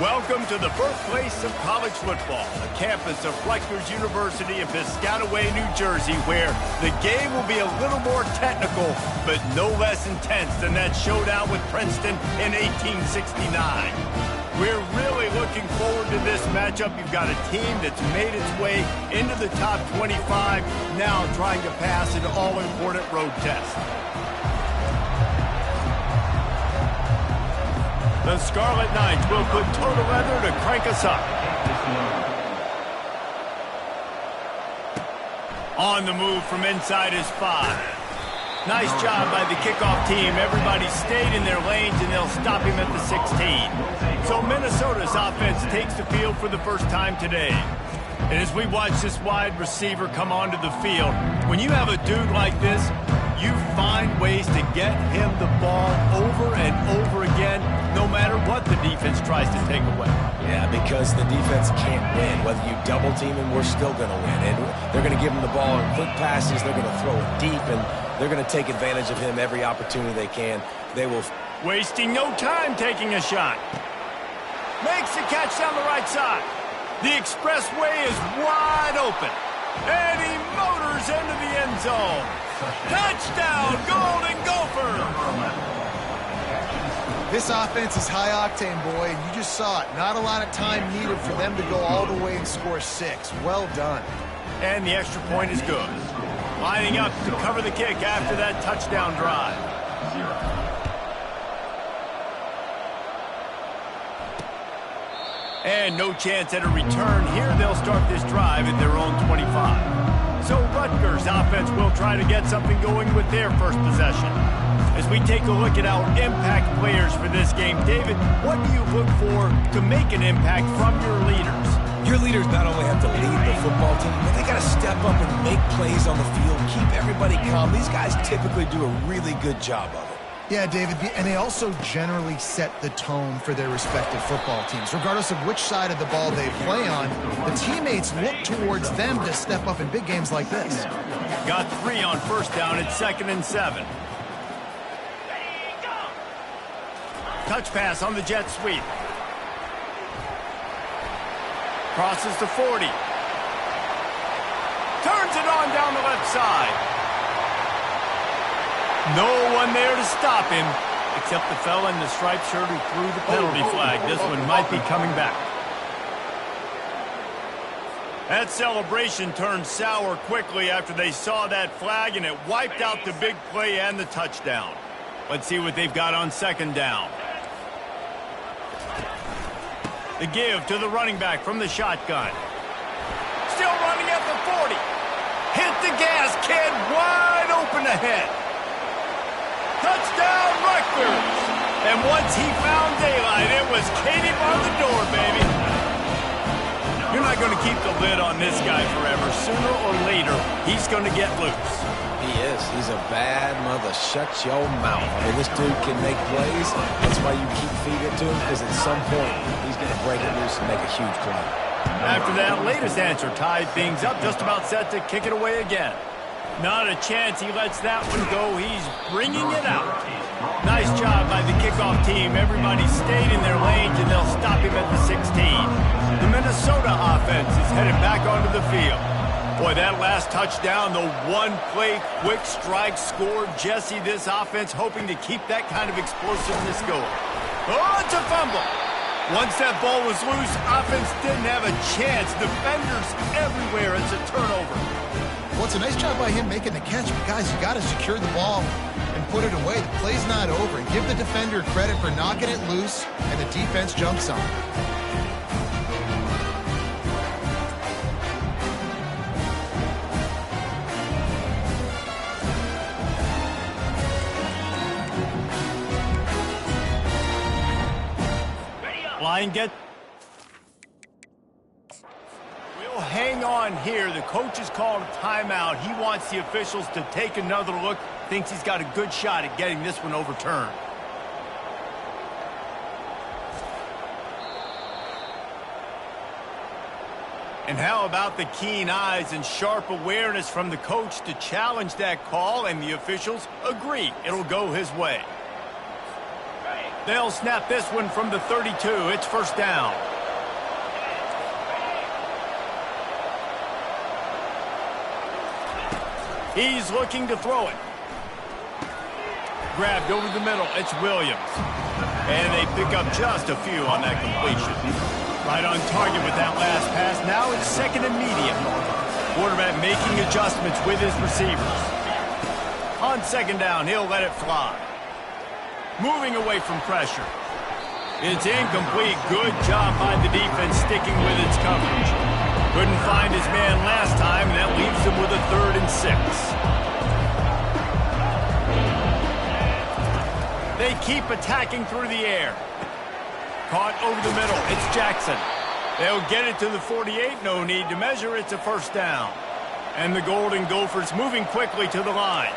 Welcome to the birthplace of college football, the campus of Rutgers University in Piscataway, New Jersey, where the game will be a little more technical, but no less intense than that showdown with Princeton in 1869. We're really looking forward to this matchup. You've got a team that's made its way into the top 25, now trying to pass an all-important road test. The Scarlet Knights will put total leather to crank us up. On the move from inside is 5. Nice job by the kickoff team. Everybody stayed in their lanes, and they'll stop him at the 16. So Minnesota's offense takes the field for the first time today. And as we watch this wide receiver come onto the field, when you have a dude like this, you find ways to get him the ball over and over again, no matter what the defense tries to take away. Yeah, because the defense can't win. Whether you double team him, we're still going to win. And they're going to give him the ball in quick passes. They're going to throw it deep, and they're going to take advantage of him every opportunity they can. They will. Wasting no time taking a shot. Makes the catch down the right side. The expressway is wide open. And he motors into the end zone. Touchdown, Golden Gophers! This offense is high-octane, boy, and you just saw it. Not a lot of time needed for them to go all the way and score 6. Well done. And the extra point is good. Lining up to cover the kick after that touchdown drive. And no chance at a return here. They'll start this drive at their own 25. So Rutgers offense will try to get something going with their first possession. As we take a look at our impact players for this game, David, what do you look for to make an impact from your leaders? Your leaders not only have to lead the football team, but they got to step up and make plays on the field, keep everybody calm. These guys typically do a really good job of it. Yeah, David, and they also generally set the tone for their respective football teams. Regardless of which side of the ball they play on, the teammates look towards them to step up in big games like this. Got 3 on first down at 2nd and 7. Touch pass on the jet sweep. Crosses to 40. Turns it on down the left side. No one there to stop him, except the fella in the striped shirt who threw the penalty flag. This one might be coming back. That celebration turned sour quickly after they saw that flag, and it wiped out the big play and the touchdown. Let's see what they've got on 2nd down. The give to the running back from the shotgun. Still running at the 40. Hit the gas, kid. Wide open ahead. Touchdown, Rutgers! And once he found daylight, it was Katie bar the door, baby. You're not going to keep the lid on this guy forever. Sooner or later, he's going to get loose. He is. He's a bad mother. Shut your mouth. I mean, this dude can make plays. That's why you keep feeding it to him, because at some point, he's going to break it loose and make a huge play. After that latest answer tied things up, just about set to kick it away again. Not a chance he lets that one go. He's bringing it out. Nice job by the kickoff team. Everybody stayed in their lanes, and they'll stop him at the 16. The Minnesota offense is headed back onto the field. Boy, that last touchdown, the one-play quick strike scored. Jesse, this offense hoping to keep that kind of explosiveness going. Oh, it's a fumble. Once that ball was loose, offense didn't have a chance. Defenders everywhere. It's a turnover. Well, it's a nice job by him making the catch, but guys, you got to secure the ball and put it away. The play's not over. And give the defender credit for knocking it loose, and the defense jumps on it. Line get. We'll hang on here. The coach has called a timeout. He wants the officials to take another look. Thinks he's got a good shot at getting this one overturned. And how about the keen eyes and sharp awareness from the coach to challenge that call, and the officials agree it'll go his way. They'll snap this one from the 32. It's first down. He's looking to throw it. Grabbed over the middle. It's Williams. And they pick up just a few on that completion. Right on target with that last pass. Now it's second and medium. Quarterback making adjustments with his receivers. On second down, he'll let it fly. Moving away from pressure. It's incomplete. Good job by the defense sticking with its coverage. Couldn't find his man last time, and that leaves him with a 3rd and 6. They keep attacking through the air. Caught over the middle. It's Jackson. They'll get it to the 48. No need to measure. It's a first down. And the Golden Gophers moving quickly to the line.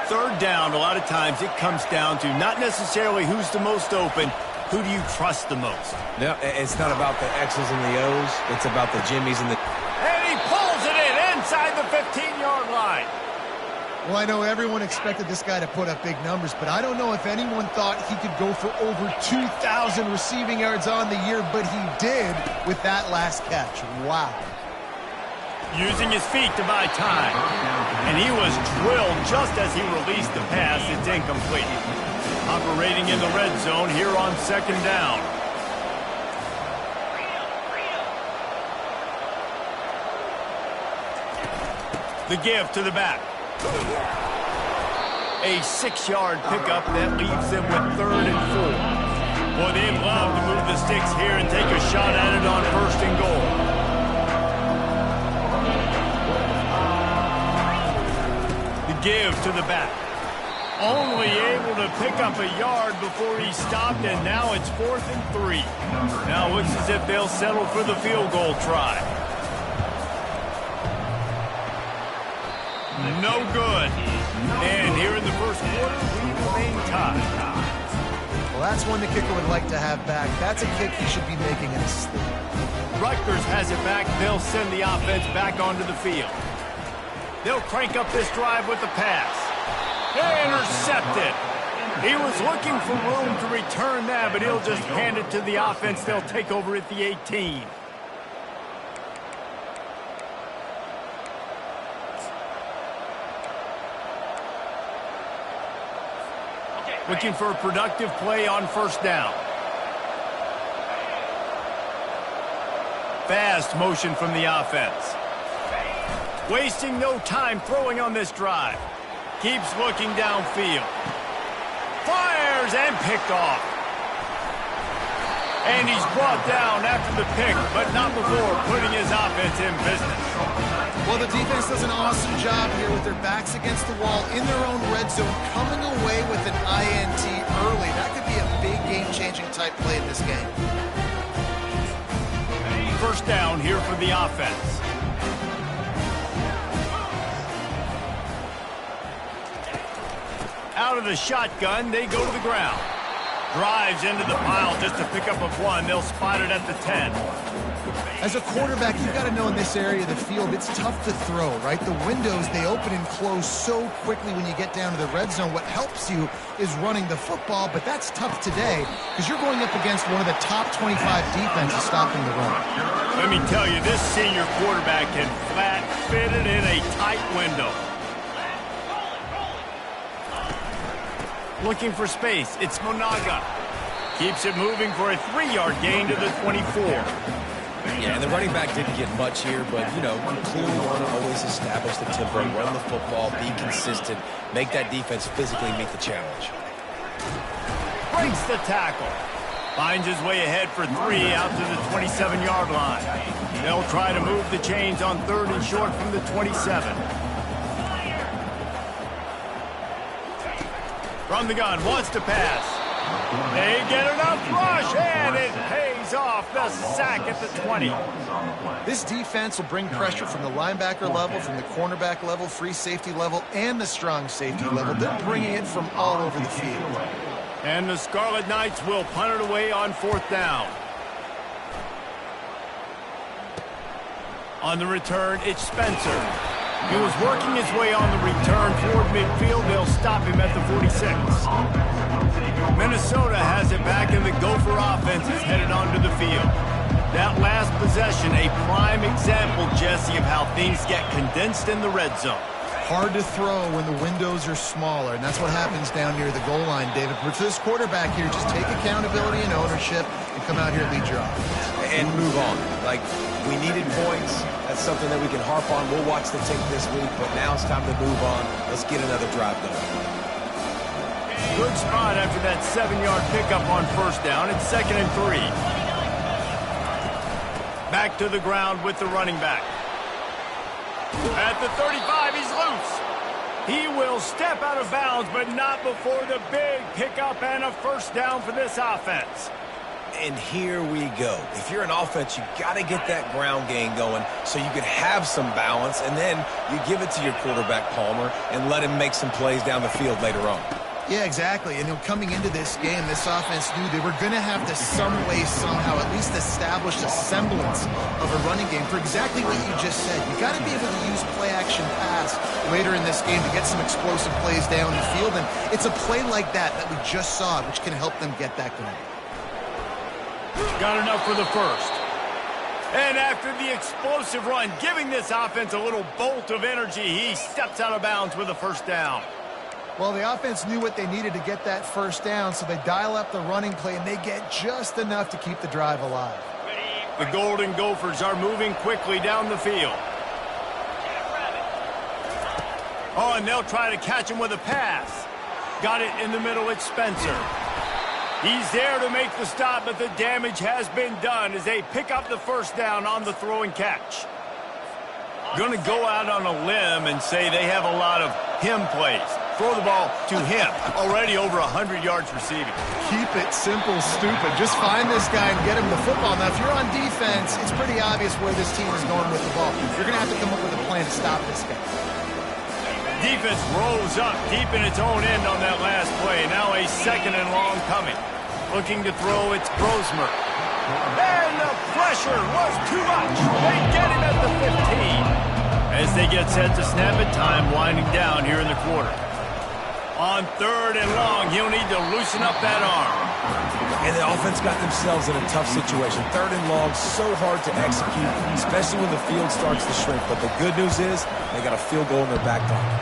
Third down, a lot of times it comes down to not necessarily who's the most open, who do you trust the most? No, it's not about the X's and the O's. It's about the Jimmies and the... And he pulls it in inside the 15-yard line. Well, I know everyone expected this guy to put up big numbers, but I don't know if anyone thought he could go for over 2,000 receiving yards on the year, but he did with that last catch. Wow. Using his feet to buy time. And he was drilled just as he released the pass. It's incomplete. Operating in the red zone here on second down. The give to the back. A 6-yard pickup that leaves them with 3rd and 4. Boy, they'd love to move the sticks here and take a shot at it on 1st and goal. The give to the back. Only able to pick up a yard before he stopped, and now it's 4th and 3. Now it looks as if they'll settle for the field goal try. No good. And here in the first quarter, we remain tied. Well, that's one the kicker would like to have back. That's a kick he should be making in his sleep. Rutgers has it back. They'll send the offense back onto the field. They'll crank up this drive with the pass. Intercepted. He was looking for room to return that, but he'll just hand it to the offense. They'll take over at the 18. Looking for a productive play on first down. Fast motion from the offense. Wasting no time throwing on this drive. Keeps looking downfield. Fires and picked off. And he's brought down after the pick, but not before putting his offense in business. Well, the defense does an awesome job here with their backs against the wall in their own red zone, coming away with an INT early. That could be a big game-changing type play in this game. First down here for the offense. Out of the shotgun, they go to the ground. Drives into the pile just to pick up a 1. They'll spot it at the 10. As a quarterback, you've got to know in this area of the field, it's tough to throw, right? The windows, they open and close so quickly when you get down to the red zone. What helps you is running the football, but that's tough today because you're going up against one of the top 25 defenses stopping the run. Let me tell you, this senior quarterback can flat fit it in a tight window. Looking for space. It's Monaga. Keeps it moving for a 3-yard gain to the 24. Yeah, and the running back didn't get much here, but, you know, you clearly want to always establish the tempo, run the football, be consistent, make that defense physically meet the challenge. Breaks the tackle. Finds his way ahead for 3 out to the 27-yard line. They'll try to move the chains on 3rd and short from the 27. From the gun, wants to pass. They get enough rush, and it pays off. The sack at the 20. This defense will bring pressure from the linebacker level, from the cornerback level, free safety level, and the strong safety level. They're bringing it from all over the field. And the Scarlet Knights will punt it away on 4th down. On the return, it's Spencer. He was working his way on the return toward midfield. They'll stop him at the 46. Minnesota has it back, and the Gopher offense is headed onto the field. That last possession, a prime example, Jesse, of how things get condensed in the red zone. Hard to throw when the windows are smaller, and that's what happens down near the goal line, David. But for this quarterback here, just take accountability and ownership and come out here and lead your offense. And move on. Like, we needed points. That's something that we can harp on. We'll watch the tape this week, but now it's time to move on. Let's get another drive going. Good spot after that 7-yard pickup on first down. It's 2nd and 3. Back to the ground with the running back. At the 35, he's loose. He will step out of bounds, but not before the big pickup and a first down for this offense. And here we go. If you're an offense, you got to get that ground game going so you can have some balance, and then you give it to your quarterback, Palmer, and let him make some plays down the field later on. Yeah, exactly. And coming into this game, this offense knew they were going to have to some way, somehow, at least establish a semblance of a running game for exactly what you just said. You got to be able to use play-action pass later in this game to get some explosive plays down the field. And it's a play like that we just saw, which can help them get that going. Got enough for the first. And after the explosive run, giving this offense a little bolt of energy, he steps out of bounds with a first down. Well, the offense knew what they needed to get that first down, so they dial up the running play, and they get just enough to keep the drive alive. The Golden Gophers are moving quickly down the field. Oh, and they'll try to catch him with a pass. Got it in the middle, it's Spencer. He's there to make the stop, but the damage has been done as they pick up the first down on the throw and catch. Going to go out on a limb and say they have a lot of him plays. Throw the ball to him. Already over 100 yards receiving. Keep it simple, stupid. Just find this guy and get him the football. Now, if you're on defense, it's pretty obvious where this team is going with the ball. You're going to have to come up with a plan to stop this guy. Defense rolls up deep in its own end on that last play. Now a 2nd and long coming. Looking to throw, it's Brosmer. And the pressure was too much. They get him at the 15. As they get set to snap it, time winding down here in the quarter. On 3rd and long, he'll need to loosen up that arm. And the offense got themselves in a tough situation. 3rd and long, so hard to execute, especially when the field starts to shrink. But the good news is they got a field goal in their back pocket.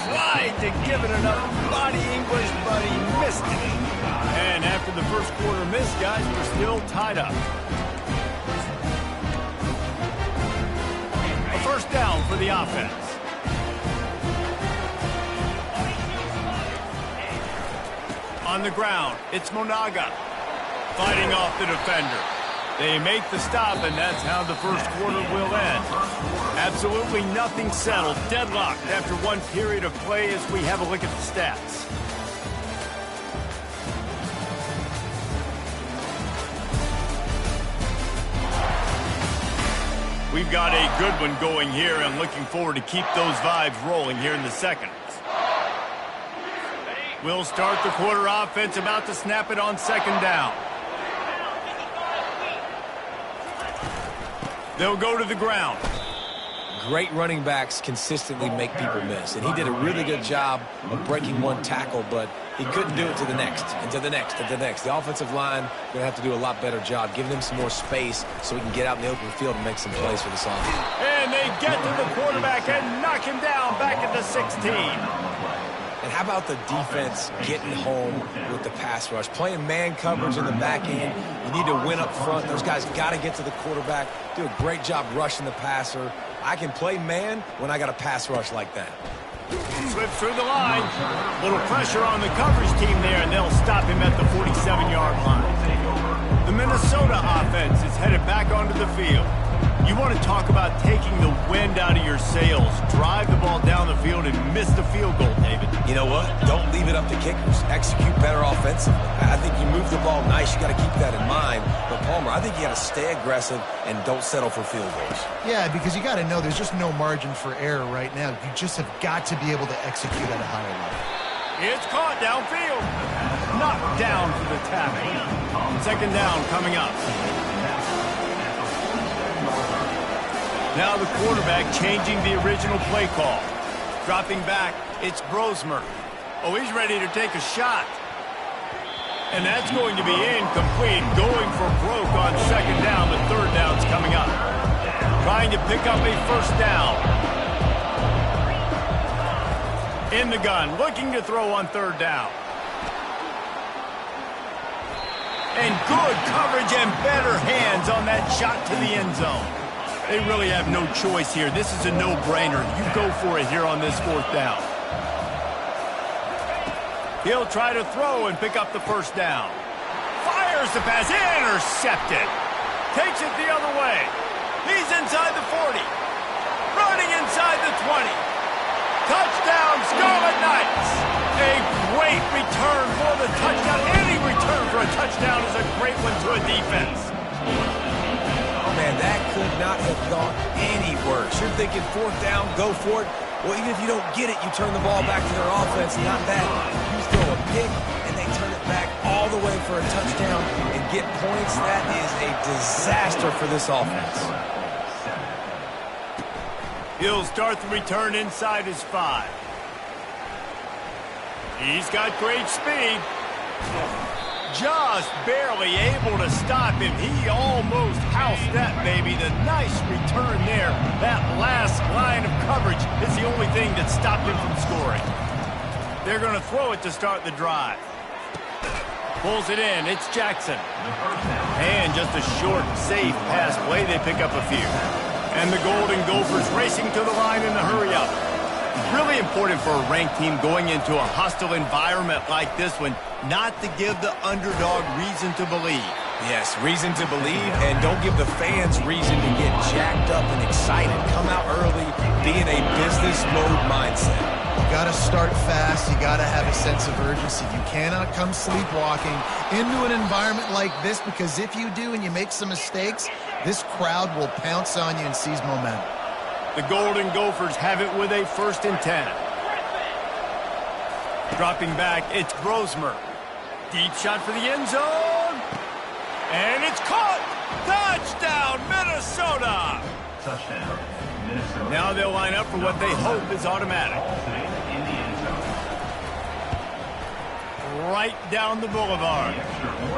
Tried to give it enough body English, but he missed it. And after the first quarter miss, guys, we're still tied up. A first down for the offense. On the ground, it's Monaga fighting off the defender. They make the stop, and that's how the first quarter will end. Absolutely nothing settled, deadlocked after one period of play as we have a look at the stats. We've got a good one going here and looking forward to keep those vibes rolling here in the second. We'll start the quarter offense, about to snap it on 2nd down. They'll go to the ground. Great running backs consistently make people miss, and he did a really good job of breaking one tackle, but he couldn't do it to the next, and to the next, and to the next. The offensive line going to have to do a lot better job, giving him some more space so he can get out in the open field and make some plays for this offense. And they get to the quarterback and knock him down back at the 16. And how about the defense getting home with the pass rush? Playing man coverage in the back end. You need to win up front. Those guys got to get to the quarterback, do a great job rushing the passer. I can play man when I got a pass rush like that. Slips through the line. Little pressure on the coverage team there, and they'll stop him at the 47-yard line. The Minnesota offense is headed back onto the field. You want to talk about taking the wind out of your sails. Drive the ball down the field and miss the field goal, David. You know what? Don't leave it up to kickers. Execute better offensively. I think you move the ball nice. You got to keep that in mind. But, Palmer, I think you got to stay aggressive and don't settle for field goals. Yeah, because you got to know there's just no margin for error right now. You just have got to be able to execute at a higher level. It's caught downfield. Knocked down for the tackle. 2nd down coming up. Now the quarterback changing the original play call. Dropping back, it's Brosmer. Oh, he's ready to take a shot. And that's going to be incomplete. Going for broke on second down, but third down's coming up. Trying to pick up a first down. In the gun, looking to throw on third down. And good coverage and better hands on that shot to the end zone. They really have no choice here. This is a no-brainer. You go for it here on this fourth down. He'll try to throw and pick up the first down. Fires the pass, intercepted. Takes it the other way. He's inside the 40. Running inside the 20. Touchdown, Scarlet Knights. A great return for the touchdown. Any return for a touchdown is a great one to a defense. Man, that could not have gone any worse. You're thinking fourth down, go for it. Well, even if you don't get it, you turn the ball back to their offense. Not that. You throw a pick, and they turn it back all the way for a touchdown and get points. That is a disaster for this offense. He'll start the return inside his 5. He's got great speed. Just barely able to stop him. He almost housed that baby. The nice return there. That last line of coverage is the only thing that stopped him from scoring. They're going to throw it to start the drive. Pulls it in. It's Jackson. And just a short, safe pass play. They pick up a few. And the Golden Gophers racing to the line in the hurry-up. Really important for a ranked team going into a hostile environment like this one, not to give the underdog reason to believe. Yes, reason to believe, and don't give the fans reason to get jacked up and excited. Come out early, be in a business mode mindset. You got to start fast. You got to have a sense of urgency. You cannot come sleepwalking into an environment like this, because if you do and you make some mistakes, this crowd will pounce on you and seize momentum. The Golden Gophers have it with a 1st and 10. Dropping back, it's Grosmer. Deep shot for the end zone. And it's caught. Touchdown, Minnesota. Touchdown, Minnesota. Now they'll line up for what they hope is automatic. Right down the boulevard.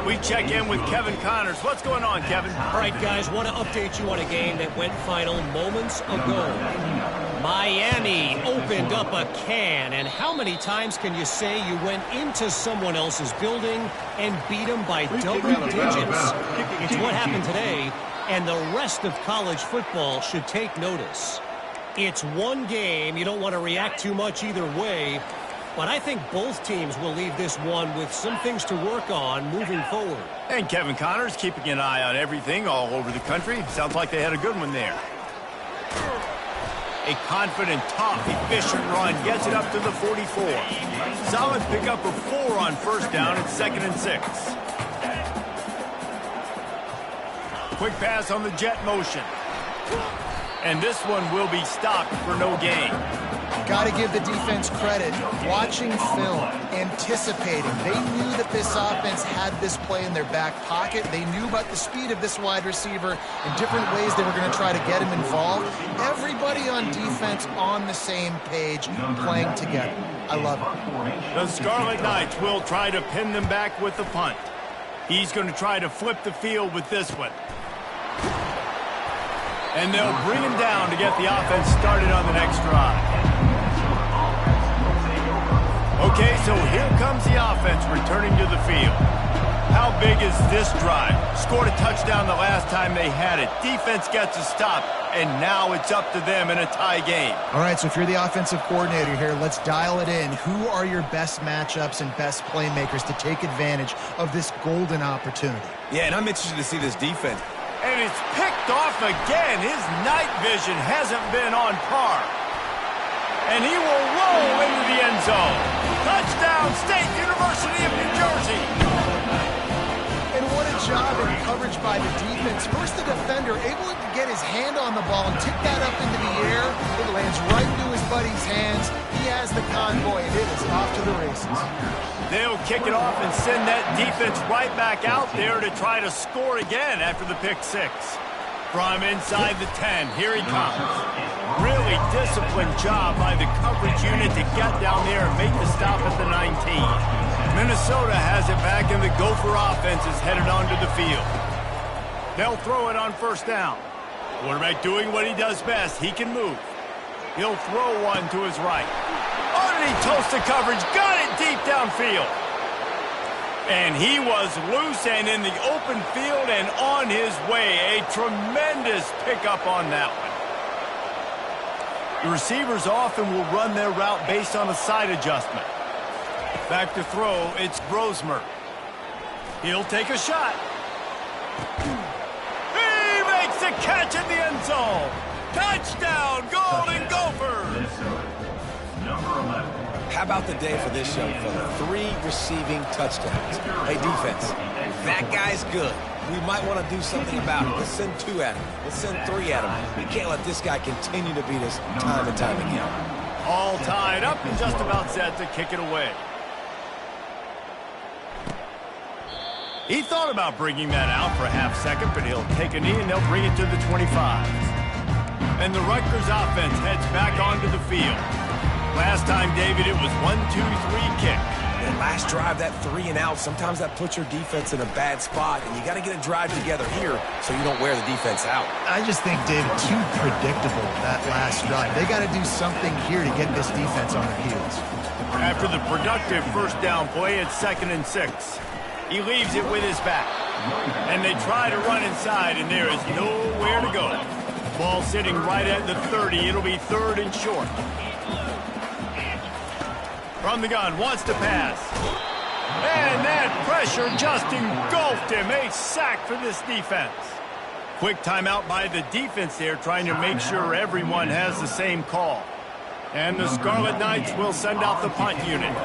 We check in with Kevin Connors. What's going on, Kevin? All right, guys, want to update you on a game that went final moments ago. Miami opened up a can, and how many times can you say you went into someone else's building and beat them by double digits? It's what happened today, and the rest of college football should take notice. It's one game. You don't want to react too much either way. But I think both teams will leave this one with some things to work on moving forward. And Kevin Connors keeping an eye on everything all over the country. Sounds like they had a good one there. A confident, tough, efficient run gets it up to the 44. Solid pickup of 4 on first down at 2nd and 6. Quick pass on the jet motion. And this one will be stopped for no gain. Got to give the defense credit. Watching film, anticipating. They knew that this offense had this play in their back pocket. They knew about the speed of this wide receiver and different ways they were going to try to get him involved. Everybody on defense on the same page, playing together. I love it. The Scarlet Knights will try to pin them back with the punt. He's going to try to flip the field with this one. And they'll bring him down to get the offense started on the next drive. Okay, so here comes the offense returning to the field. How big is this drive? Scored a touchdown the last time they had it. Defense gets a stop, and now it's up to them in a tie game. All right, so if you're the offensive coordinator here, let's dial it in. Who are your best matchups and best playmakers to take advantage of this golden opportunity? Yeah, and I'm interested to see this defense. And it's picked off again. His night vision hasn't been on par. And he will roll into the end zone. Touchdown, State University of New Jersey. And what a job in coverage by the defense. First the defender able to get his hand on the ball and tip that up into the air. It lands right into his buddy's hands. He has the convoy, and it is off to the races. They'll kick it off and send that defense right back out there to try to score again after the pick 6. From inside the 10, here he comes. Really disciplined job by the coverage unit to get down there and make the stop at the 19. Minnesota has it back, and the Gopher offense is headed onto the field. They'll throw it on first down. Quarterback doing what he does best. He can move. He'll throw one to his right. Underneath toasted coverage, got it deep downfield. And he was loose and in the open field and on his way. A tremendous pickup on that one. The receivers often will run their route based on a side adjustment. Back to throw, it's Brosmer. He'll take a shot. He makes a catch in the end zone. Touchdown, Golden Gophers! Number 11. How about the day for this young fella? 3 receiving touchdowns. Hey, defense, that guy's good. We might want to do something about it. Let's send 2 at him. Let's send 3 at him. We can't let this guy continue to beat us time and time again. All tied up and just about set to kick it away. He thought about bringing that out for a half second, but he'll take a knee and they'll bring it to the 25. And the Rutgers offense heads back onto the field. Last time, David, it was 1-2-3 kick. And last drive, that 3 and out, sometimes that puts your defense in a bad spot, and you got to get a drive together here so you don't wear the defense out. I just think, David, too predictable that last drive. They got to do something here to get this defense on their heels. After the productive first down play, it's 2nd and 6. He leaves it with his back. And they try to run inside, and there is nowhere to go. Ball sitting right at the 30. It'll be 3rd and short. From the gun, wants to pass. And that pressure just engulfed him. A sack for this defense. Quick timeout by the defense there, trying to make sure everyone has the same call. And the Scarlet Knights will send out the punt unit.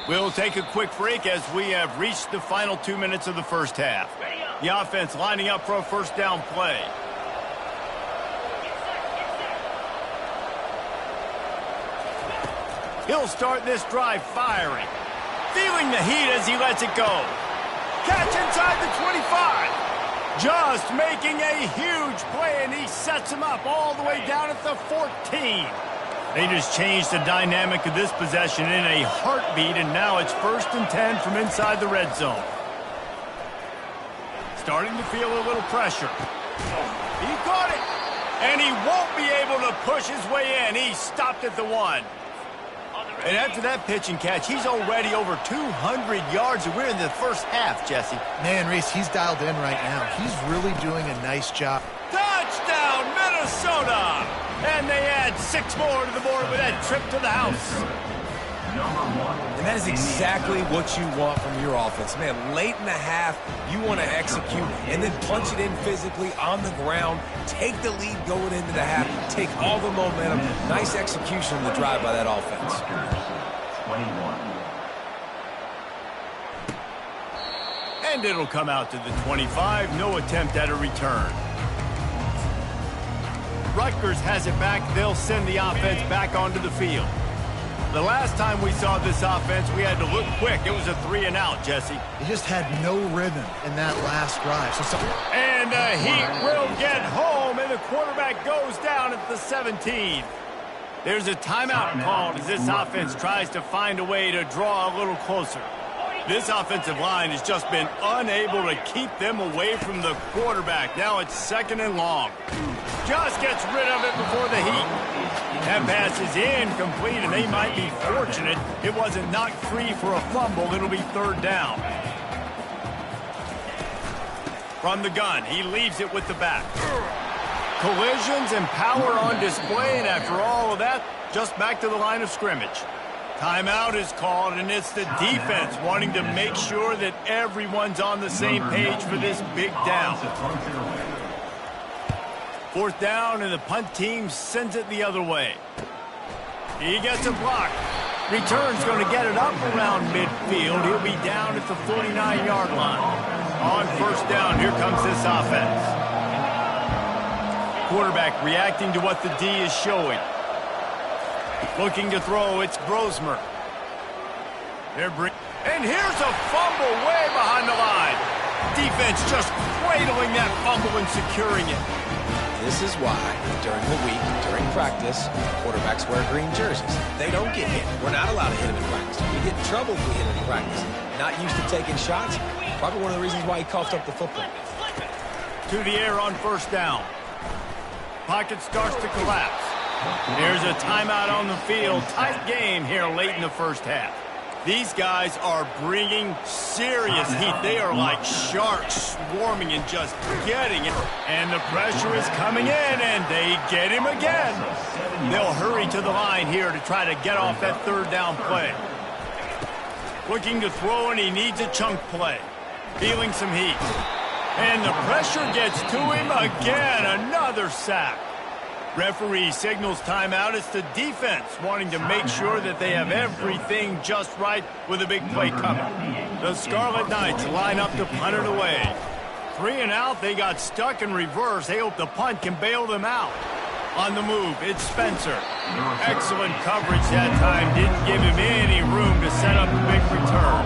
We'll take a quick break as we have reached the final 2 minutes of the first half. The offense lining up for a first down play. He'll start this drive firing. Feeling the heat as he lets it go. Catch inside the 25. Just making a huge play, and he sets him up all the way down at the 14. They just changed the dynamic of this possession in a heartbeat, and now it's 1st and 10 from inside the red zone. Starting to feel a little pressure. He caught it, and he won't be able to push his way in. He stopped at the 1. And after that pitch and catch, he's already over 200 yards, and we're in the first half, Jesse. Man, Reese, he's dialed in right now. He's really doing a nice job. Touchdown, Minnesota! And they add 6 more to the board with that trip to the house. And that is exactly what you want from your offense. Man, late in the half, you want to execute and then punch it in physically on the ground, take the lead going into the half, take all the momentum. Nice execution on the drive by that offense. 21. And it'll come out to the 25. No attempt at a return. Rutgers has it back. They'll send the offense back onto the field. The last time we saw this offense, we had to look quick. It was a 3 and out, Jesse. They just had no rhythm in that last drive. And the Heat will get home, and the quarterback goes down at the 17. There's a timeout called as this offense tries to find a way to draw a little closer. This offensive line has just been unable to keep them away from the quarterback. Now it's 2nd and long. Just gets rid of it before the Heat. That pass is incomplete, and they might be fortunate it wasn't knocked free for a fumble. It'll be 3rd down. From the gun, he leaves it with the back. Collisions and power on display, and after all of that, just back to the line of scrimmage. Timeout is called, and it's the defense wanting to make sure that everyone's on the same page for this big down. 4th down, and the punt team sends it the other way. He gets a block. Return's going to get it up around midfield. He'll be down at the 49-yard line. On 1st down, here comes this offense. Quarterback reacting to what the D is showing. Looking to throw, it's Brosmer. And here's a fumble way behind the line. Defense just cradling that fumble and securing it. This is why, during the week, during practice, quarterbacks wear green jerseys. They don't get hit. We're not allowed to hit him in practice. We get in trouble if we hit him in practice. Not used to taking shots. Probably one of the reasons why he coughed up the football. To the air on first down. Pocket starts to collapse. There's a timeout on the field. Tight game here late in the first half. These guys are bringing serious heat. They are like sharks swarming and just getting it. And the pressure is coming in, and they get him again. They'll hurry to the line here to try to get off that third down play. Looking to throw, and he needs a chunk play. Feeling some heat. And the pressure gets to him again. Another sack. Referee signals timeout. It's the defense wanting to make sure that they have everything just right with a big play coming. The Scarlet Knights line up to punt it away. 3 and out, they got stuck in reverse. They hope the punt can bail them out. On the move, it's Spencer. Excellent coverage that time. Didn't give him any room to set up a big return.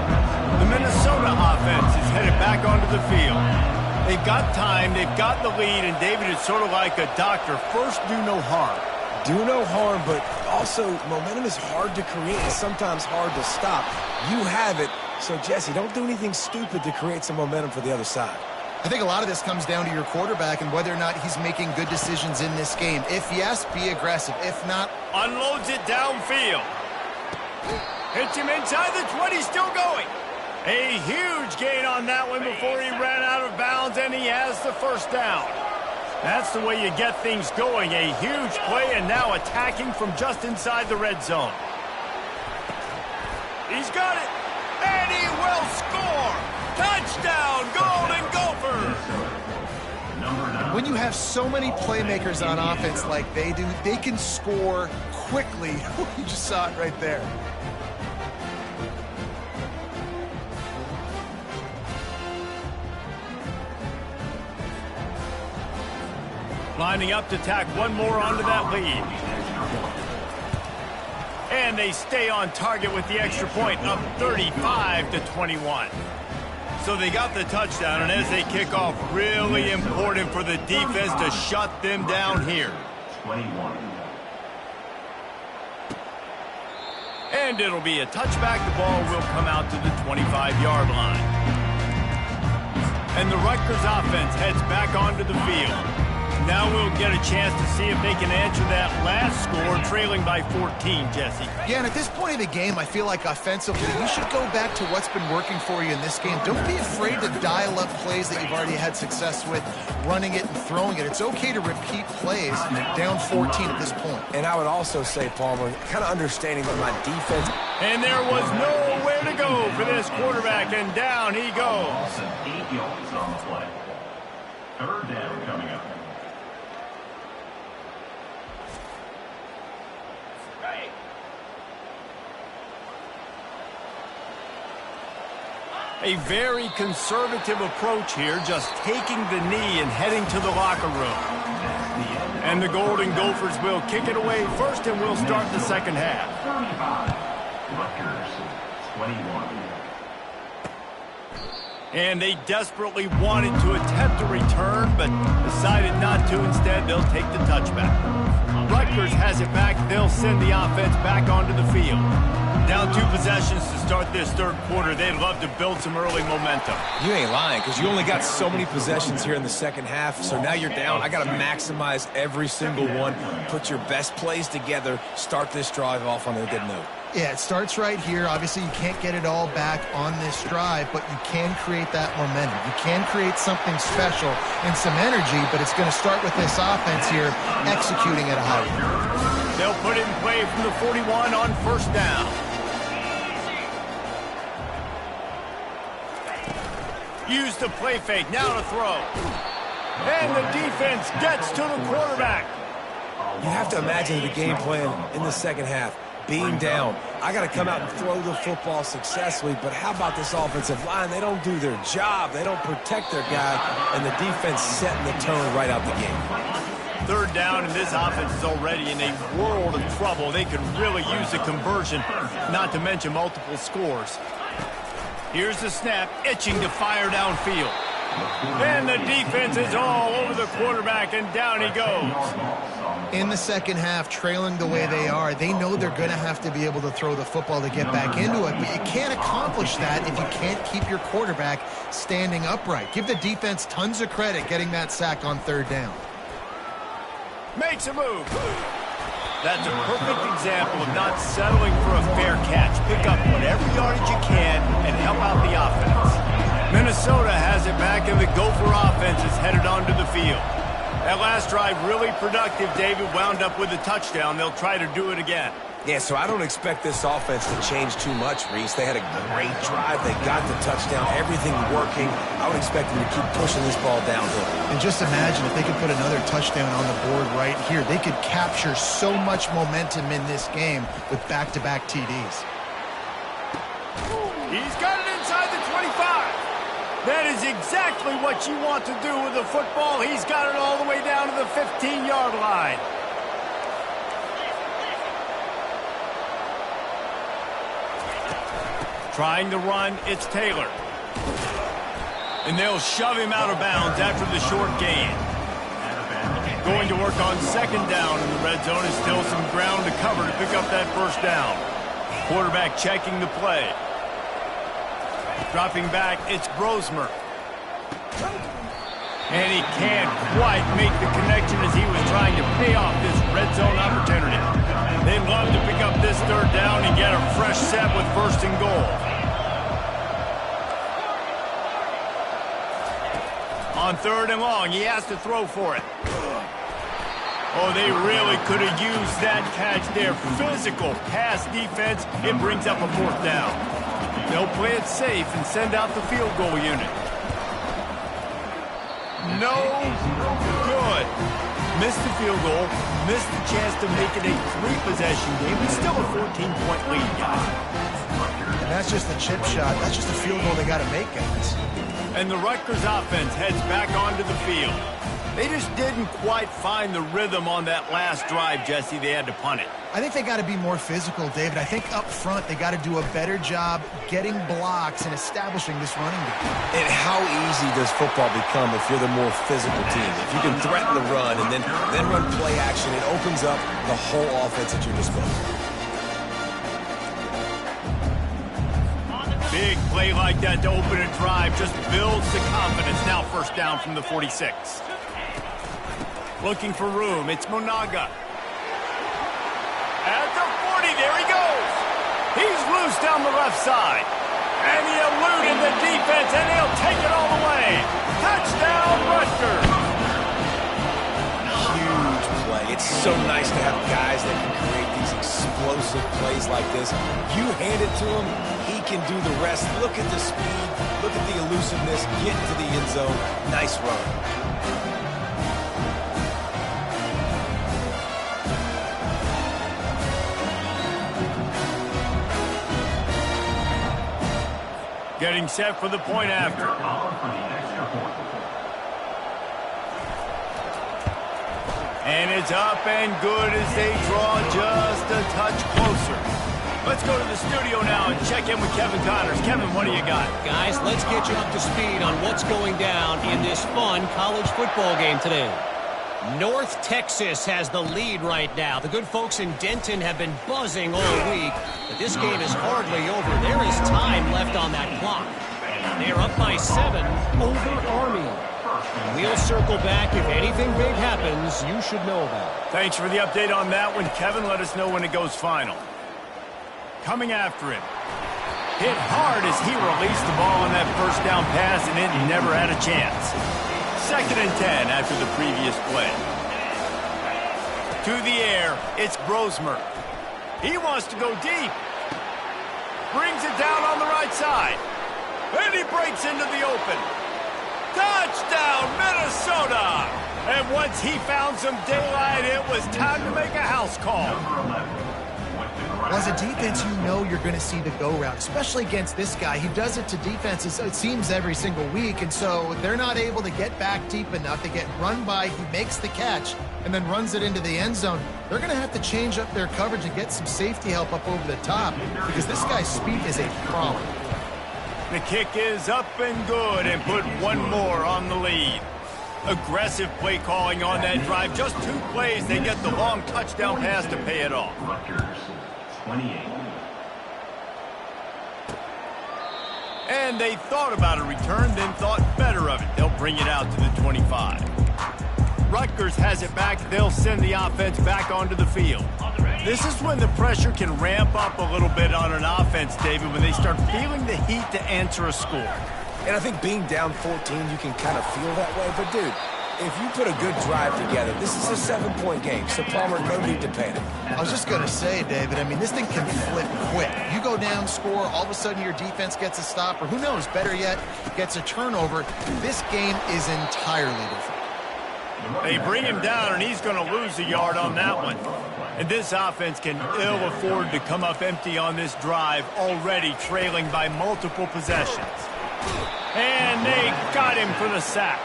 The Minnesota offense is headed back onto the field. They've got time, they've got the lead, and David is sort of like a doctor. First, do no harm. Do no harm, but also momentum is hard to create and sometimes hard to stop. You have it, so Jesse, don't do anything stupid to create some momentum for the other side. I think a lot of this comes down to your quarterback and whether or not he's making good decisions in this game. If yes, be aggressive. If not, unloads it downfield. Hits him inside the 20, still going. A huge gain on that one before he ran out of bounds, and he has the first down. That's the way you get things going. A huge play, and now attacking from just inside the red zone. He's got it, and he will score. Touchdown, Golden Gophers. When you have so many playmakers on offense like they do, they can score quickly. You just saw it right there. Lining up to tack one more onto that lead. And they stay on target with the extra point, up 35-21. So they got the touchdown, and as they kick off, really important for the defense to shut them down here. 21. And it'll be a touchback. The ball will come out to the 25-yard line. And the Rutgers offense heads back onto the field. Now we'll get a chance to see if they can answer that last score, trailing by 14, Jesse. Yeah, and at this point in the game, I feel like offensively, you should go back to what's been working for you in this game. Don't be afraid to dial up plays that you've already had success with, running it and throwing it. It's okay to repeat plays down 14 at this point. And I would also say, Palmer, kind of understanding that my defense... And there was nowhere to go for this quarterback, and down he goes. Loss of 8 yards on the play. Third down coming up. A very conservative approach here, just taking the knee and heading to the locker room. And the Golden Gophers will kick it away first, and we'll start the second half. 35. Rutgers, 21. And they desperately wanted to attempt a return, but decided not to. Instead, they'll take the touchback. Rutgers has it back. They'll send the offense back onto the field. Down 2 possessions to start this third quarter. They'd love to build some early momentum. You ain't lying, because you only got so many possessions here in the second half, so now you're down. I got to maximize every single one, put your best plays together, start this drive off on a good note. Yeah, it starts right here. Obviously, you can't get it all back on this drive, but you can create that momentum. You can create something special and some energy, but it's going to start with this offense here executing at a high level. They'll put it in play from the 41 on first down. Use the play fake, now to throw. And the defense gets to the quarterback. You have to imagine the game plan in the second half. Being down, I got to come out and throw the football successfully, but how about this offensive line? They don't do their job. They don't protect their guy, and the defense setting the tone right out the game. third down, and this offense is already in a world of trouble. They could really use a conversion, not to mention multiple scores. Here's the snap, itching to fire downfield. And the defense is all over the quarterback, and down he goes. In the second half, trailing the way they are, they know they're going to have to be able to throw the football to get back into it, but you can't accomplish that if you can't keep your quarterback standing upright. Give the defense tons of credit getting that sack on third down. Makes a move. That's a perfect example of not settling for a fair catch. Pick up whatever yardage you can and help out the offense. Minnesota has it back, and the Gopher offense is headed onto the field. That last drive really productive, David. Wound up with a touchdown. They'll try to do it again. Yeah, so I don't expect this offense to change too much, Reese. They had a great drive. They got the touchdown. Everything working. I would expect them to keep pushing this ball downhill. And just imagine if they could put another touchdown on the board right here. They could capture so much momentum in this game with back-to-back TDs. He's got it inside the 25. That is exactly what you want to do with the football. He's got it all the way down to the 15-yard line. Trying to run, it's Taylor. And they'll shove him out of bounds after the short gain. Going to work on second down in the red zone. Is still some ground to cover to pick up that first down. Quarterback checking the play. Dropping back, it's Brosmer. And he can't quite make the connection as he was trying to pay off this red zone opportunity. They'd love to pick up this third down and get a fresh set with first and goal. On third and long, he has to throw for it. Oh, they really could have used that catch there. Physical pass defense. It brings up a fourth down. They'll play it safe and send out the field goal unit. No good. Missed the field goal, missed the chance to make it a three-possession game. It's still a 14-point lead, guys. And that's just a chip shot. That's just a field goal they got to make, guys. And the Rutgers offense heads back onto the field. They just didn't quite find the rhythm on that last drive, Jesse. They had to punt it. I think they got to be more physical, David. I think up front they got to do a better job getting blocks and establishing this running game. And how easy does football become if you're the more physical team? If you can threaten the run and then run play action, it opens up the whole offense at your disposal. Big play like that to open a drive just builds the confidence. Now first down from the 46. Looking for room. It's Monaga. At the 40, there he goes. He's loose down the left side. And he eluded the defense, and he'll take it all the way. Touchdown, Rutgers. Huge play. It's so nice to have guys that can create these explosive plays like this. You hand it to him, he can do the rest. Look at the speed. Look at the elusiveness. Get into the end zone. Nice run. Getting set for the point after. And it's up and good as they draw just a touch closer. Let's go to the studio now and check in with Kevin Connors. Kevin, what do you got? Guys, let's get you up to speed on what's going down in this fun college football game today. North Texas has the lead right now. The good folks in Denton have been buzzing all week, but this game is hardly over. There is time left on that clock. They are up by 7 over Army. We'll circle back. If anything big happens, you should know about it. Thanks for the update on that one, Kevin. Let us know when it goes final. Coming after him. Hit hard as he released the ball on that first down pass, and it never had a chance. 2nd and 10 after the previous play. To the air, it's Brosmer. He wants to go deep. Brings it down on the right side. And he breaks into the open. Touchdown, Minnesota! And once he found some daylight, it was time to make a house call. Well, as a defense, you know you're going to see the go route, especially against this guy. He does it to defenses, it seems, every single week, and so they're not able to get back deep enough. They get run by, he makes the catch, and then runs it into the end zone. They're going to have to change up their coverage and get some safety help up over the top because this guy's speed is a problem. The kick is up and good and put one more on the lead. Aggressive play calling on that drive. Just 2 plays, they get the long touchdown pass to pay it off. Rutgers, 28. And they thought about a return, then thought better of it. They'll bring it out to the 25. Rutgers has it back. They'll send the offense back onto the field. This is when the pressure can ramp up a little bit on an offense, David, when they start feeling the heat to answer a score. And I think being down 14, you can kind of feel that way. But, dude, if you put a good drive together, this is a 7-point game. So, Palmer, no need to panic. I was just going to say, David, I mean, this thing can flip quick. You go down, score, all of a sudden your defense gets a stop, or who knows, better yet, gets a turnover. This game is entirely different. They bring him down, and he's going to lose a yard on that one. And this offense can ill afford to come up empty on this drive, already trailing by multiple possessions. And they got him for the sack.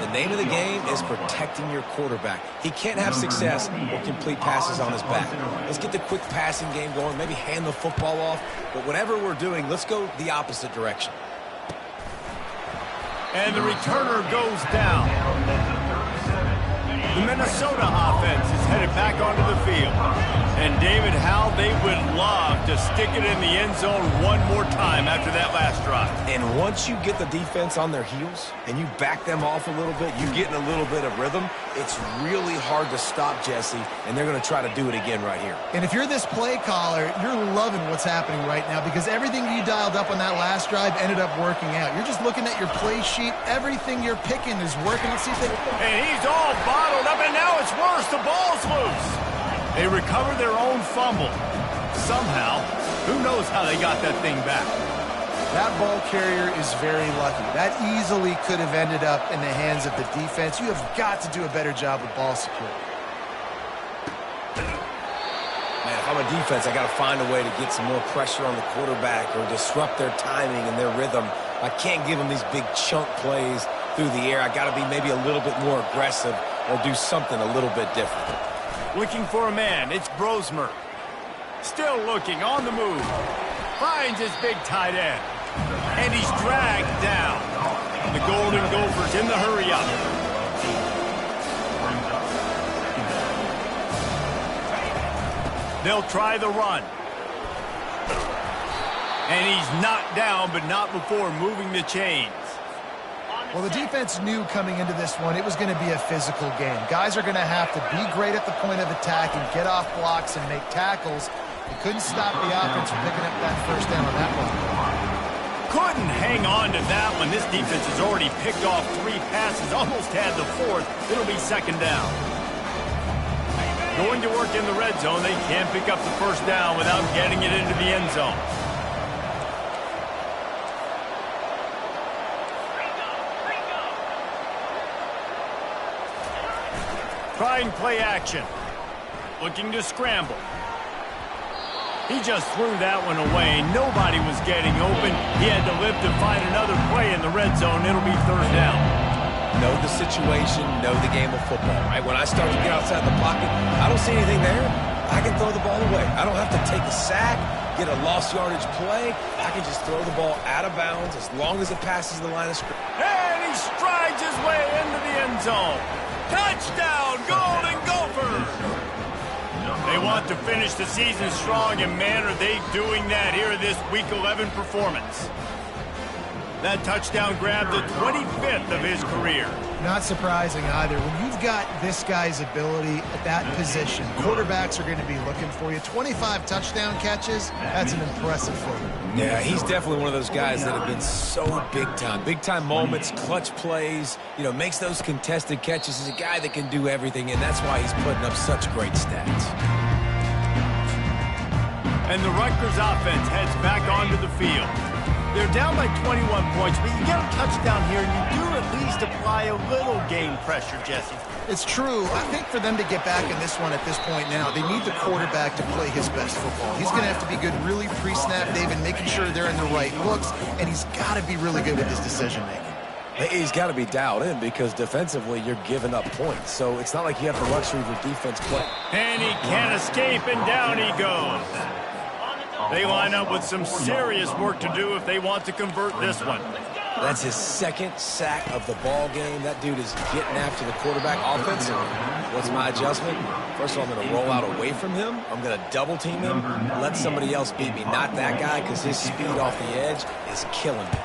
The name of the game is protecting your quarterback. He can't have success or complete passes on his back. Let's get the quick passing game going, maybe hand the football off. But whatever we're doing, let's go the opposite direction. And the returner goes down. The Minnesota offense is headed back onto the field. And David, how they would love to stick it in the end zone one more time after that last drive. And once you get the defense on their heels and you back them off a little bit, you get in a little bit of rhythm, it's really hard to stop, Jesse, and they're going to try to do it again right here. And if you're this play caller, you're loving what's happening right now because everything you dialed up on that last drive ended up working out. You're just looking at your play sheet. Everything you're picking is working. Let's see if they... And he's all bottled up, and now it's worse. The ball's loose. They recover their own fumble. Somehow, who knows how they got that thing back. That ball carrier is very lucky. That easily could have ended up in the hands of the defense. You have got to do a better job with ball security. Man, if I'm a defense, I got to find a way to get some more pressure on the quarterback or disrupt their timing and their rhythm. I can't give them these big chunk plays through the air. I got to be maybe a little bit more aggressive or do something a little bit different. Looking for a man, it's Brosmer. Still looking, on the move. Finds his big tight end. And he's dragged down. The Golden Gophers in the hurry-up. They'll try the run. And he's knocked down, but not before moving the chains. Well, the defense knew coming into this one it was going to be a physical game. Guys are going to have to be great at the point of attack and get off blocks and make tackles. They couldn't stop the offense from picking up that first down on that one. Couldn't hang on to that one. This defense has already picked off 3 passes, almost had the 4th. It'll be second down. Going to work in the red zone. They can't pick up the first down without getting it into the end zone. Trying play action. Looking to scramble. He just threw that one away. Nobody was getting open. He had to live to find another play in the red zone. It'll be third down. Know the situation, know the game of football, right? When I start to get outside the pocket, I don't see anything there. I can throw the ball away. I don't have to take a sack, get a lost yardage play. I can just throw the ball out of bounds as long as it passes the line of scrimmage. And he strides his way into the end zone. Touchdown, Golden Gophers! They want to finish the season strong, and man, are they doing that here in this Week 11 performance. That touchdown grabbed the 25th of his career. Not surprising either. When you've got this guy's ability at that position, quarterbacks are going to be looking for you. 25 touchdown catches, that's an impressive figure. Yeah, he's definitely one of those guys that have been so big time. Big time moments, clutch plays, makes those contested catches. He's a guy that can do everything, and that's why he's putting up such great stats. And the Rutgers offense heads back onto the field. They're down by 21 points, but you get a touchdown here, and you do at least apply a little game pressure, Jesse. It's true. I think for them to get back in this one at this point now, they need the quarterback to play his best football. He's going to have to be good really pre-snap, David, making sure they're in the right looks, and he's got to be really good with his decision-making. He's got to be dialed in because defensively you're giving up points. So it's not like you have the luxury of your defense play. And he can't escape, and down he goes. They line up with some serious work to do if they want to convert this one. That's his second sack of the ball game. That dude is getting after the quarterback offensively. What's my adjustment? First of all, I'm going to roll out away from him. I'm going to double team him. Let somebody else beat me, not that guy, because his speed off the edge is killing me.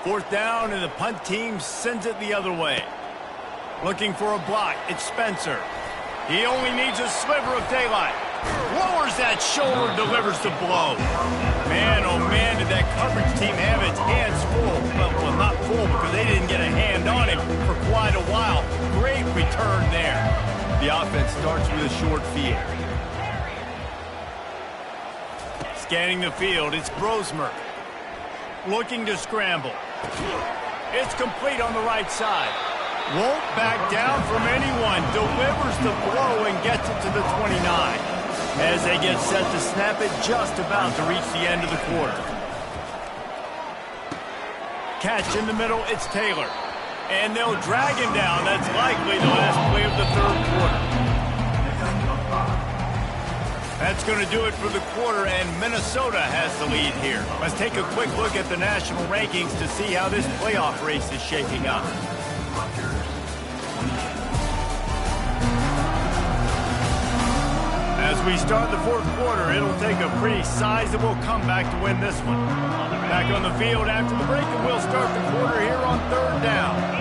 Fourth down, and the punt team sends it the other way. Looking for a block. It's Spencer. He only needs a sliver of daylight. Lowers that shoulder, delivers the blow. Man, oh man, did that coverage team have its hands full. Well, not full because they didn't get a hand on him for quite a while. Great return there. The offense starts with a short field. Scanning the field, it's Brosmer. Looking to scramble. It's complete on the right side. Won't back down from anyone. Delivers the blow and gets it to the 29. As they get set to snap it, just about to reach the end of the quarter. Catch in the middle, it's Taylor. And they'll drag him down. That's likely the last play of the third quarter. That's going to do it for the quarter, and Minnesota has the lead here. Let's take a quick look at the national rankings to see how this playoff race is shaping up. As we start the fourth quarter, it'll take a pretty sizable comeback to win this one. Back on the field after the break, and we'll start the quarter here on third down.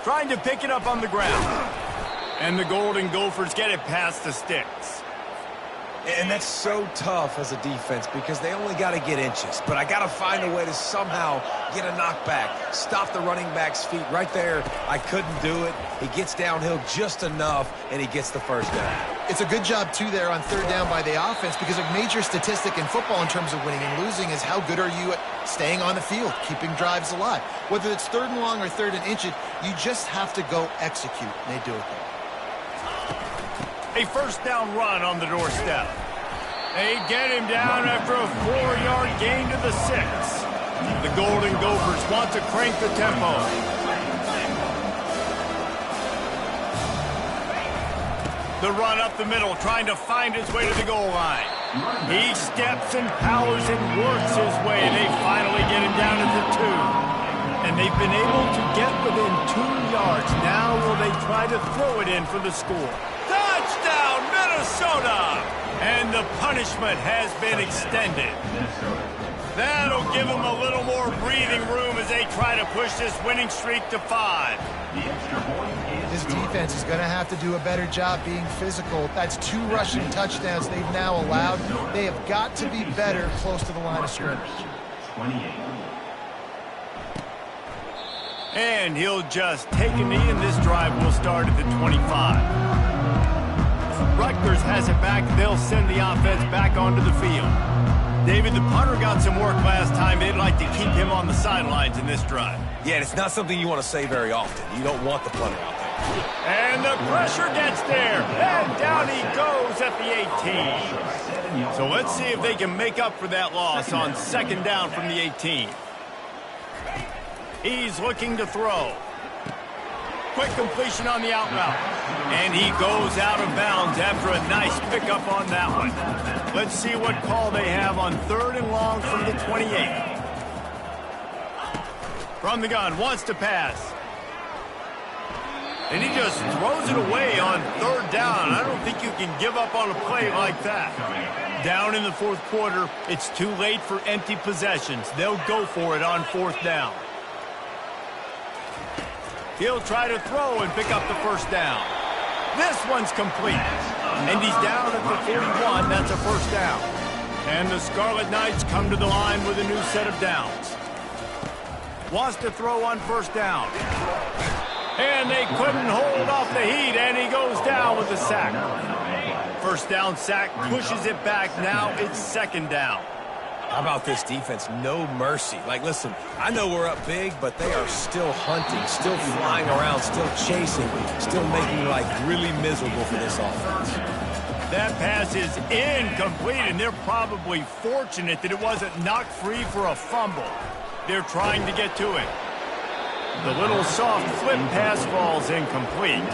Trying to pick it up on the ground. And the Golden Gophers get it past the sticks. And that's so tough as a defense because they only got to get inches. But I got to find a way to somehow get a knockback, stop the running back's feet. Right there, I couldn't do it. He gets downhill just enough, and he gets the first down. It's a good job, too, there on third down by the offense because a major statistic in football in terms of winning and losing is how good are you at staying on the field, keeping drives alive. Whether it's third and long or third and inches, you just have to go execute, and they do it there. A first down run on the doorstep. They get him down after a 4-yard gain to the 6. The Golden Gophers want to crank the tempo. The run up the middle, trying to find his way to the goal line. He steps and powers and works his way, and they finally get him down at the 2. And they've been able to get within 2 yards. Now will they try to throw it in for the score? Touchdown, Minnesota! And the punishment has been extended. That'll give them a little more breathing room as they try to push this winning streak to 5. This defense is going to have to do a better job being physical. That's 2 rushing touchdowns they've now allowed. They have got to be better close to the line of scrimmage. 28. And he'll just take a knee, and this drive will start at the 25. Rutgers has it back. They'll send the offense back onto the field. David, the punter got some work last time. They'd like to keep him on the sidelines in this drive. Yeah, and it's not something you want to say very often. You don't want the punter out there. And the pressure gets there. And down he goes at the 18. So let's see if they can make up for that loss on second down from the 18. He's looking to throw. Quick completion on the out route. And he goes out of bounds after a nice pickup on that one. Let's see what call they have on third and long from the 28. From the gun, wants to pass. And he just throws it away on third down. I don't think you can give up on a play like that. Down in the fourth quarter, it's too late for empty possessions. They'll go for it on fourth down. He'll try to throw and pick up the first down. This one's complete. And he's down at the 41. That's a first down. And the Scarlet Knights come to the line with a new set of downs. Wants to throw on first down. And they couldn't hold off the heat, and he goes down with the sack. First down sack, pushes it back. Now it's second down. How about this defense? No mercy. Like, listen, I know we're up big, but they are still hunting, still flying around, still chasing, still making life really miserable for this offense. That pass is incomplete, and they're probably fortunate that it wasn't knocked free for a fumble. They're trying to get to it. The little soft flip pass falls incomplete.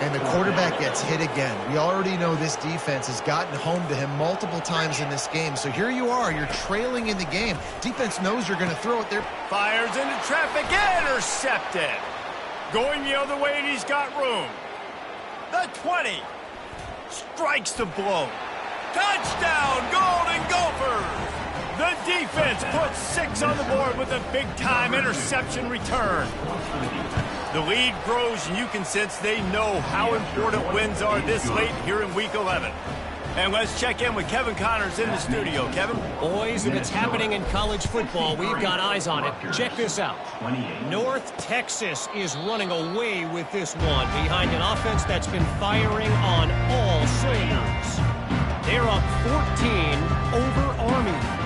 And the quarterback gets hit again. We already know this defense has gotten home to him multiple times in this game. So here you are, you're trailing in the game. Defense knows you're going to throw it there. Fires into traffic, intercepted. Going the other way, and he's got room. The 20. Strikes the blow. Touchdown, Golden Gophers! The defense puts 6 on the board with a big-time interception return. The lead grows, and you can sense they know how important wins are this late here in Week 11. And let's check in with Kevin Connors in the studio. Kevin? Boys, if it's happening in college football, we've got eyes on it. Check this out. North Texas is running away with this one behind an offense that's been firing on all cylinders. They're up 14 over Army.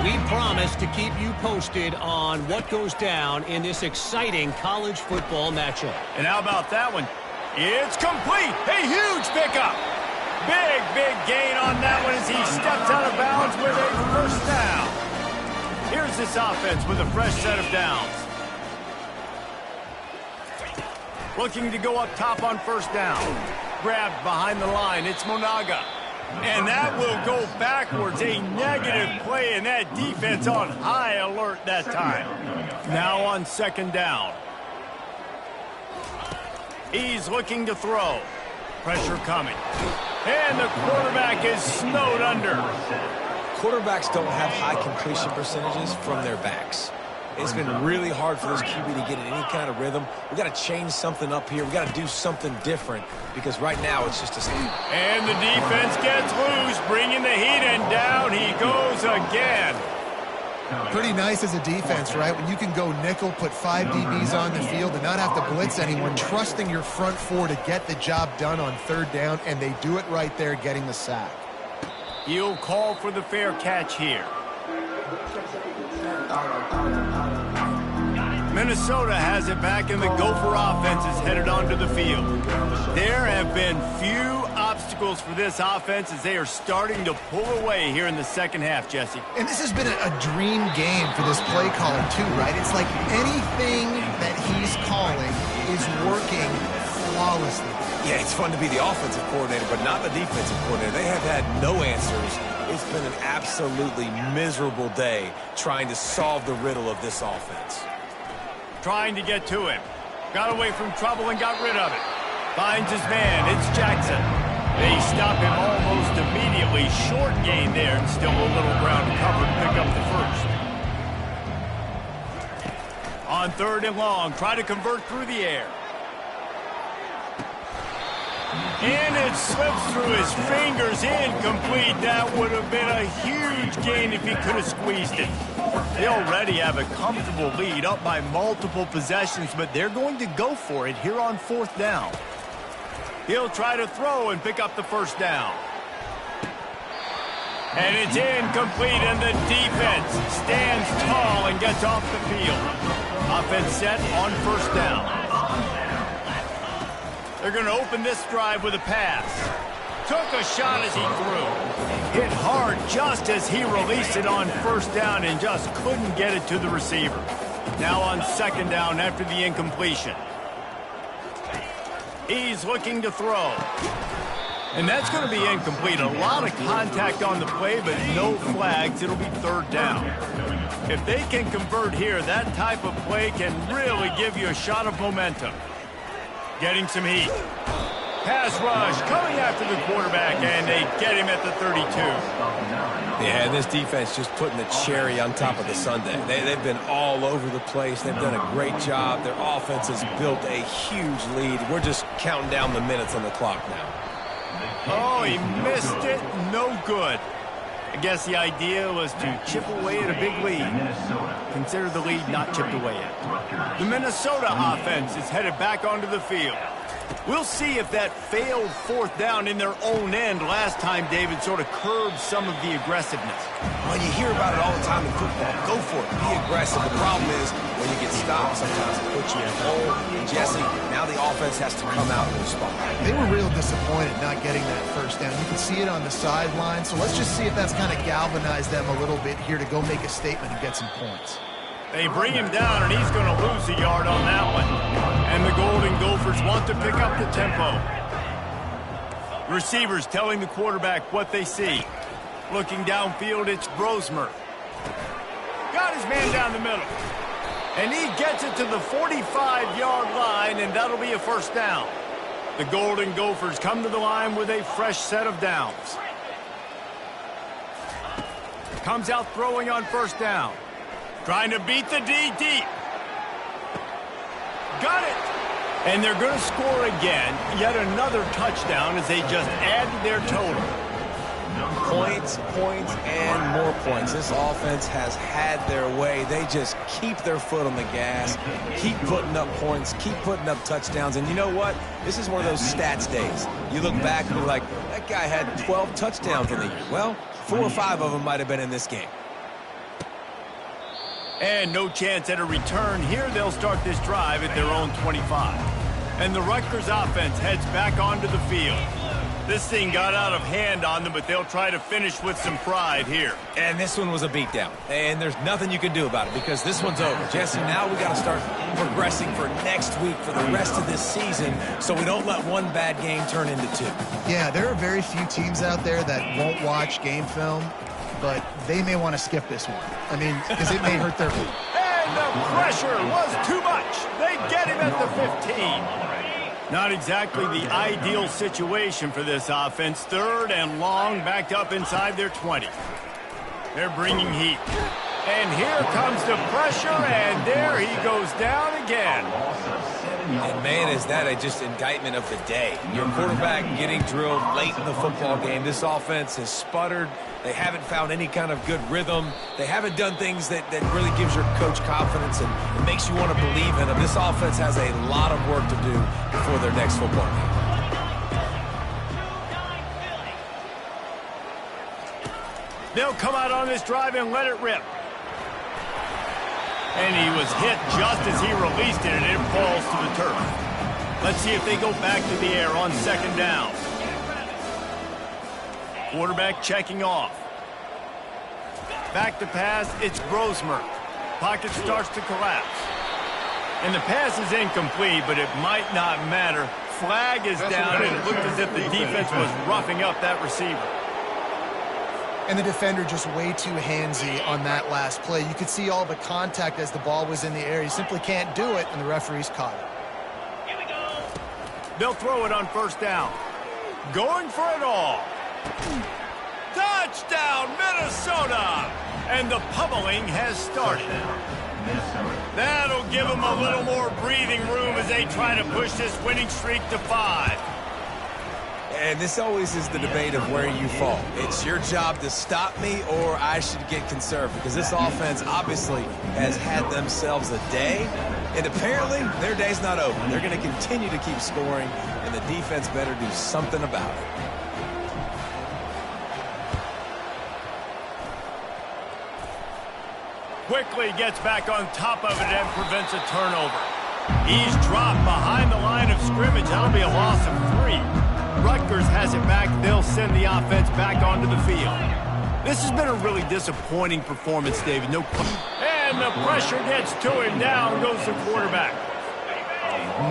We promise to keep you posted on what goes down in this exciting college football matchup. And how about that one? It's complete. A huge pickup. Big gain on that one as he steps out of bounds with a first down. Here's this offense with a fresh set of downs. Looking to go up top on first down. Grabbed behind the line. It's Monaga. And that will go backwards. A negative play, and that defense on high alert that time. Now on second down. He's looking to throw. Pressure coming. And the quarterback is snowed under. Quarterbacks don't have high completion percentages from their backs. It's been really hard for this QB to get in any kind of rhythm. We've got to change something up here. We've got to do something different because right now it's just a... And the defense gets loose, bringing the heat, and down he goes again. Pretty nice as a defense, right? When you can go nickel, put 5 DBs on the field and not have to blitz anyone, trusting your front 4 to get the job done on third down, and they do it right there, getting the sack. He'll call for the fair catch here. Minnesota has it back, and the Gopher offense is headed onto the field. There have been few obstacles for this offense as they are starting to pull away here in the second half, Jesse. And this has been a dream game for this play caller, too, right? It's like anything that he's calling is working flawlessly. Yeah, it's fun to be the offensive coordinator, but not the defensive coordinator. They have had no answers. It's been an absolutely miserable day trying to solve the riddle of this offense. Trying to get to him. Got away from trouble and got rid of it. Finds his man. It's Jackson. They stop him almost immediately. Short gain there, and still a little ground covered to pick up the first. On third and long, try to convert through the air. And it slips through his fingers, incomplete. That would have been a huge gain if he could have squeezed it. They already have a comfortable lead, up by multiple possessions, but they're going to go for it here on fourth down. He'll try to throw and pick up the first down. And it's incomplete, and the defense stands tall and gets off the field. Offense set on first down. They're going to open this drive with a pass. Took a shot as he threw. Hit hard just as he released it on first down and just couldn't get it to the receiver. Now on second down after the incompletion. He's looking to throw. And that's going to be incomplete. A lot of contact on the play, but no flags. It'll be third down. If they can convert here, that type of play can really give you a shot of momentum. Getting some heat. Pass rush coming after the quarterback, and they get him at the 32. Yeah, and this defense just putting the cherry on top of the sundae. They've been all over the place. They've done a great job. Their offense has built a huge lead. We're just counting down the minutes on the clock now. Oh, he missed it. No good. I guess the idea was to chip away at a big lead. Consider the lead not chipped away yet. The Minnesota offense is headed back onto the field. We'll see if that failed fourth down in their own end last time, David, sort of curbed some of the aggressiveness. Well, you hear about it all the time in football. Go for it. Be aggressive. The problem is when you get stopped, sometimes it puts you in a hole. And Jesse, now the offense has to come out and respond. They were real disappointed not getting that first down. You can see it on the sideline. So let's just see if that's kind of galvanized them a little bit here to go make a statement and get some points. They bring him down, and he's going to lose a yard on that one. And the Golden Gophers want to pick up the tempo. Receivers telling the quarterback what they see. Looking downfield, it's Brosmer. Got his man down the middle. And he gets it to the 45-yard line, and that'll be a first down. The Golden Gophers come to the line with a fresh set of downs. Comes out throwing on first down. Trying to beat the D deep. Got it. And they're going to score again. Yet another touchdown as they just add to their total. Points, points, and more points. This offense has had their way. They just keep their foot on the gas, keep putting up points, keep putting up touchdowns. And you know what? This is one of those stats days. You look back and you're like, that guy had 12 touchdowns in the year. Well, 4 or 5 of them might have been in this game. And no chance at a return. Here they'll start this drive at their own 25. And the Rutgers offense heads back onto the field. This thing got out of hand on them, but they'll try to finish with some pride here. And this one was a beatdown. And there's nothing you can do about it because this one's over. Jesse, now we got to start progressing for next week for the rest of this season so we don't let one bad game turn into 2. Yeah, there are very few teams out there that won't watch game film, but they may want to skip this one. I mean, because it may hurt their... And the pressure was too much. They get him at the 15. Not exactly the ideal situation for this offense. Third and long, backed up inside their 20. They're bringing heat. And here comes the pressure, and there he goes down again. And, man, is that just indictment of the day. Your quarterback getting drilled late in the football game. This offense has sputtered. They haven't found any kind of good rhythm. They haven't done things that really gives your coach confidence and makes you want to believe in them. This offense has a lot of work to do before their next football game. They'll come out on this drive and let it rip. And he was hit just as he released it, and it falls to the turf. Let's see if they go back to the air on second down. Quarterback checking off. Back to pass, it's Brosmer. Pocket starts to collapse. And the pass is incomplete, but it might not matter. Flag is down, and it looked as if the defense was roughing up that receiver. And the defender just way too handsy on that last play. You could see all the contact as the ball was in the air. He simply can't do it, and the referees caught it. Here we go. They'll throw it on first down. Going for it all. Touchdown, Minnesota! And the pummeling has started. That'll give them a little more breathing room as they try to push this winning streak to 5. And this always is the debate of where you fall. It's your job to stop me or I should get conservative because this offense obviously has had themselves a day. And apparently their day's not over. They're going to continue to keep scoring, and the defense better do something about it. Quickly gets back on top of it and prevents a turnover. He's dropped behind the line of scrimmage. That'll be a loss of 3. Rutgers has it back. They'll send the offense back onto the field. This has been a really disappointing performance, David. No question. And the pressure gets to him. Down goes the quarterback.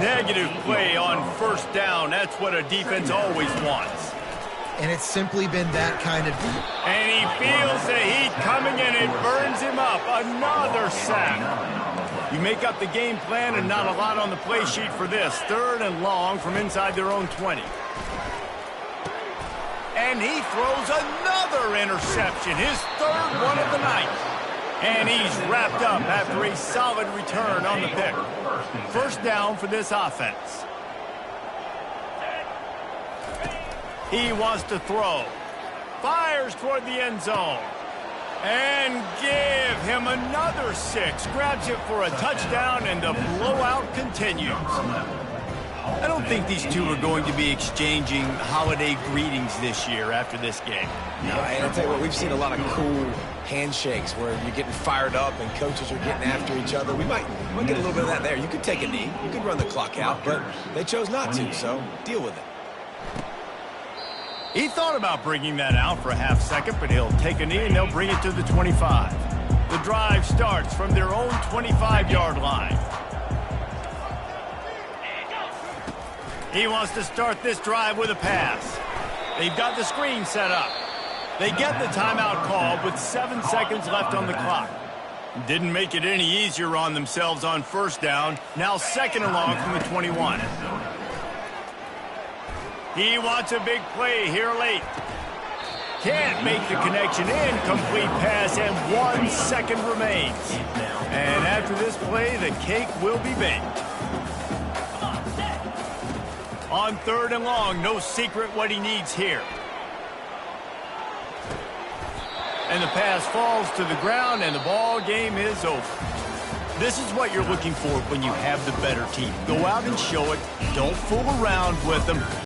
Negative play on first down. That's what a defense always wants. And it's simply been that kind of... And he feels the heat coming, and it burns him up. Another sack. You make up the game plan, and not a lot on the play sheet for this. Third and long from inside their own 20. And he throws another interception, his third one of the night. And he's wrapped up after a solid return on the pick. First down for this offense. He wants to throw. Fires toward the end zone. And give him another 6. Grabs it for a touchdown, and the blowout continues. I don't think these two are going to be exchanging holiday greetings this year after this game. No, and I'll tell you what, we've seen a lot of cool handshakes where you're getting fired up and coaches are getting after each other. We might get a little bit of that there. You could take a knee. You could run the clock out, but they chose not to, so deal with it. He thought about bringing that out for a half second, but he'll take a knee and they'll bring it to the 25. The drive starts from their own 25-yard line. He wants to start this drive with a pass. They've got the screen set up. They get the timeout called with 7 seconds left on the clock. Didn't make it any easier on themselves on first down. Now 2nd and long from the 21. He wants a big play here late. Can't make the connection. Incomplete pass, and 1 second remains. And after this play, the cake will be baked. On 3rd and long, no secret what he needs here. And the pass falls to the ground, and the ball game is over. This is what you're looking for when you have the better team. Go out and show it. Don't fool around with them.